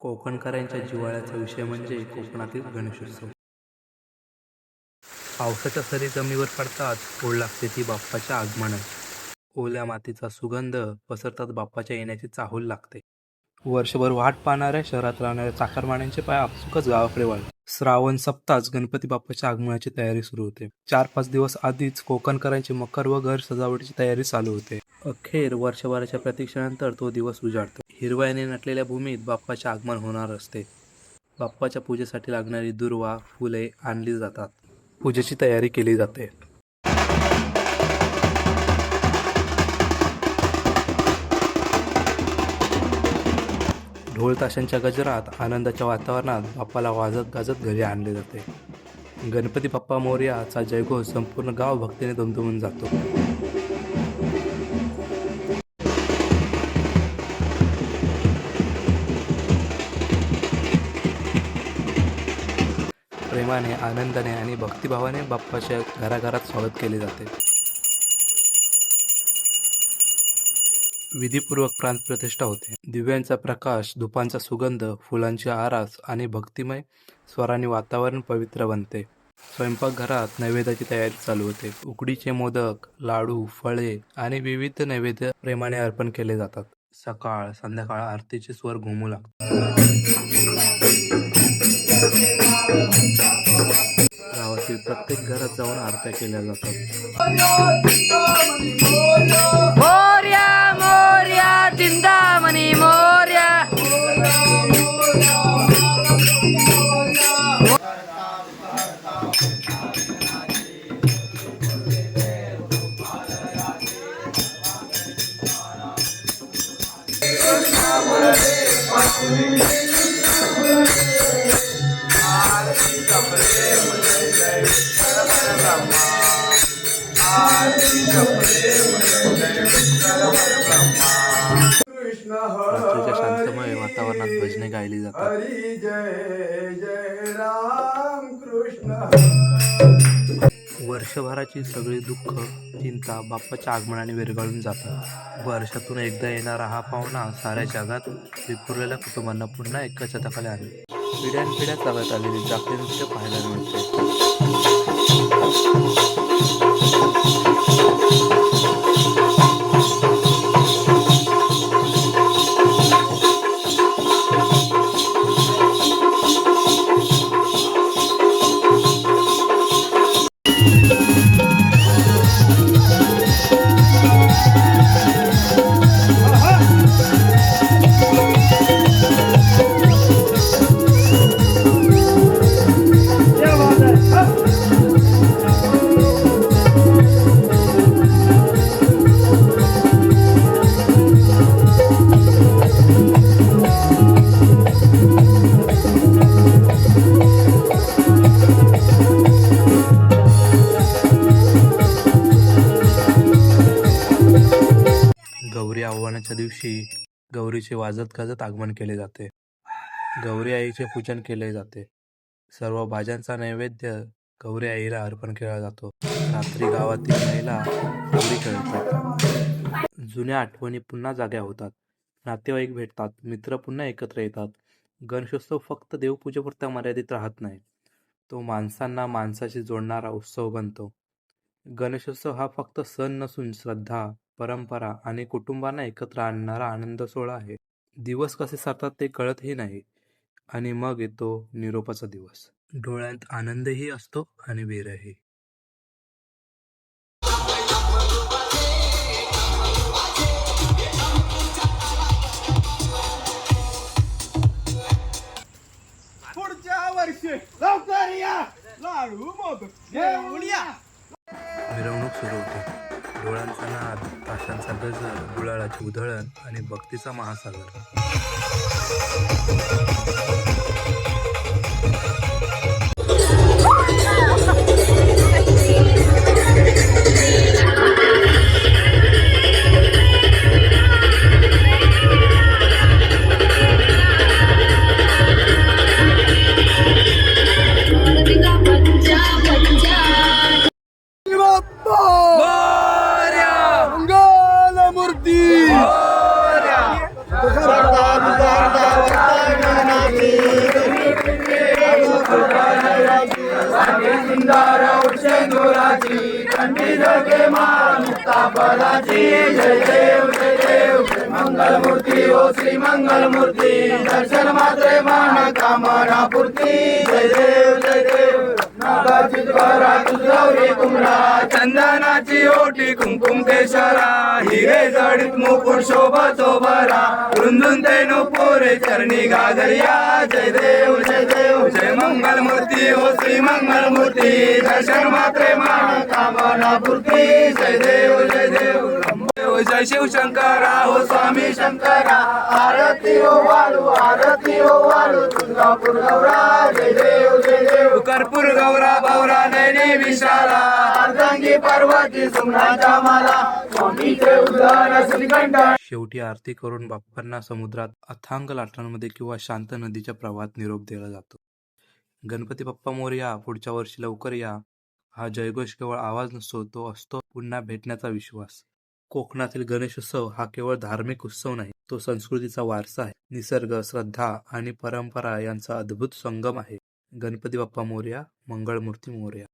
कोकणकरांच्या जिव्हाळ्याचा विषय म्हणजे कोकणातील गणेशोत्सव. पावसाच्या सरी जमिनीवर पडतात, ओढ लागते ती बाप्पाच्या आगमनाची. ओल्या मातीचा सुगंध पसरतात, बाप्पाच्या येण्याची चाहूल लागते. वर्षभर वाट पाहणाऱ्या शहरात राहणाऱ्या चाकरमान्यांचे पाय आपसुकच गावाकडे वळतात. श्रावण सप्ताच गणपती बाप्पाच्या आगमनाची तयारी सुरू होते. 4-5 दिवस आधीच कोकणकरांची मकर व घर सजावटीची तयारी चालू होते. अखेर वर्षभराच्या प्रतीक्षेनंतर तो दिवस उजाडतो. हिरव्याने नटलेल्या भूमीत बाप्पाचे आगमन होणार असते. बाप्पाच्या पूजेसाठी लागणारी दुर्वा, फुले आणली जातात. पूजेची तयारी केली जाते. ढोल ताशांच्या गजरात आनंदाच्या वातावरणात बाप्पाला वाजत गाजत घरी आणले जाते. गणपती बाप्पा मोरयाचा जयघोष संपूर्ण गाव भक्तीने दुमदुमून जातो. प्रेमाने, आनंदाने आणि भक्तिभावाने बाप्पाच्या घराघरात स्वागत केले जाते. विधीपूर्वक प्राणप्रतिष्ठा होते. दिव्यांचा प्रकाश, धुपांचा सुगंध, फुलांची आरास आणि भक्तिमय स्वरांनी वातावरण पवित्र बनते. स्वयंपाकघरात नैवेद्याची तयारी चालू होते. उकडीचे मोदक, लाडू, फळे आणि विविध नैवेद्य प्रेमाने अर्पण केले जातात. सकाळ संध्याकाळ आरतीचे स्वर घुमू लागतात. गावातील प्रत्येक घरात जाऊन आरत्या केल्या जातात. मोरया मोरया चिंतामणी मोरया. रात्रीच्या शांतमय वातावरणात भजने गायली जातात. हरी जय जय राम कृष्ण. वर्षभराची सगळी दुःख, चिंता बाप्पाच्या आगमनाने विरघळून जातात. वर्षातून एकदा येणारा हा पाहुणा साऱ्या जगात विखुरलेल्या कुटुंबांना पुन्हा एका छताखाली आणते. पिढ्यानपिढ्या चालत आलेली जाती नृत्य पाहायला मिळते. गौरी आव्हानाच्या दिवशी गौरीचे वाजत गाजत आगमन केले जाते. गौरी आईचे पूजन केले जाते. सर्व भाज्यांचा नैवेद्य गौरी आईला अर्पण केला जातो. रात्री गावातील महिला गौरी खेळतात. जुन्या आठवणी पुन्हा जाग्या होतात. नातेवाईक भेटतात. मित्र पुन्हा एकत्र येतात. गणेशोत्सव फक्त देवपूजेपुरता मर्यादित राहत नाही. तो माणसांना माणसाशी जोडणारा उत्सव बनतो. गणेशोत्सव हा फक्त सण नसून श्रद्धा, परंपरा आणि कुटुंबांना एकत्र आणणारा आनंद सोहळा आहे. दिवस कसे सरतात ते कळतही नाही आणि मग येतो निरोपाचा दिवस. डोळ्यात आनंदही असतो आणि वेरही. पुढच्या वर्षी लवकर या, लाडू मोदक घेऊन या. मिरवणूक सुरू होते. डोळ्यांचा नाद, ताशांचा गजर, गुलालाची उधळण आणि भक्तीचा महासागर. मंगलमूर्ती. स्वामी जगे मान मुक्ता पदाची जय देव जय देव जय मंगल मूर्ती ओ श्री मंगल मूर्ती दर्शन मात्रे मान कामना पूर्ती जय देव जय देव नागाची द्वारा तुझवरी कुमरा चंदनाची ओटी कुंकुम केशरा हिरे जडित मुकुट शोभतो भरा रुंदून तेनो पोरे चरणी गागरिया जय देव जय मंगल मूर्ती ओ श्री मंगल मूर्ती दर्शन मात्रे मान कामना पूर्ती जय देव जय शिव शंकरा हो स्वामी शंकरा आरती हो वालू तुळजापूर गौरा जय देव कर्पूर गौरा भौरा नैनी विशाला अर्धांगी पार्वती सुमनाचा माला स्वामीचे उद्धार श्रीकंठ. शेवटी आरती करून बाप्पांना समुद्रात अथांग लाटांमध्ये किंवा शांत नदीच्या प्रवाहात निरोप दिला जातो. गणपती बाप्पा मोरया, पुढच्या वर्षी लवकर या हा जयघोष केवळ आवाज नसतो, तो असतो पुन्हा भेटण्याचा विश्वास. कोकणातील गणेशोत्सव हा केवळ धार्मिक उत्सव नाही, तो संस्कृतीचा वारसा आहे. निसर्ग, श्रद्धा आणि परंपरा यांचा अद्भुत संगम आहे. गणपती बाप्पा मोरया, मंगळमूर्ती मोरया.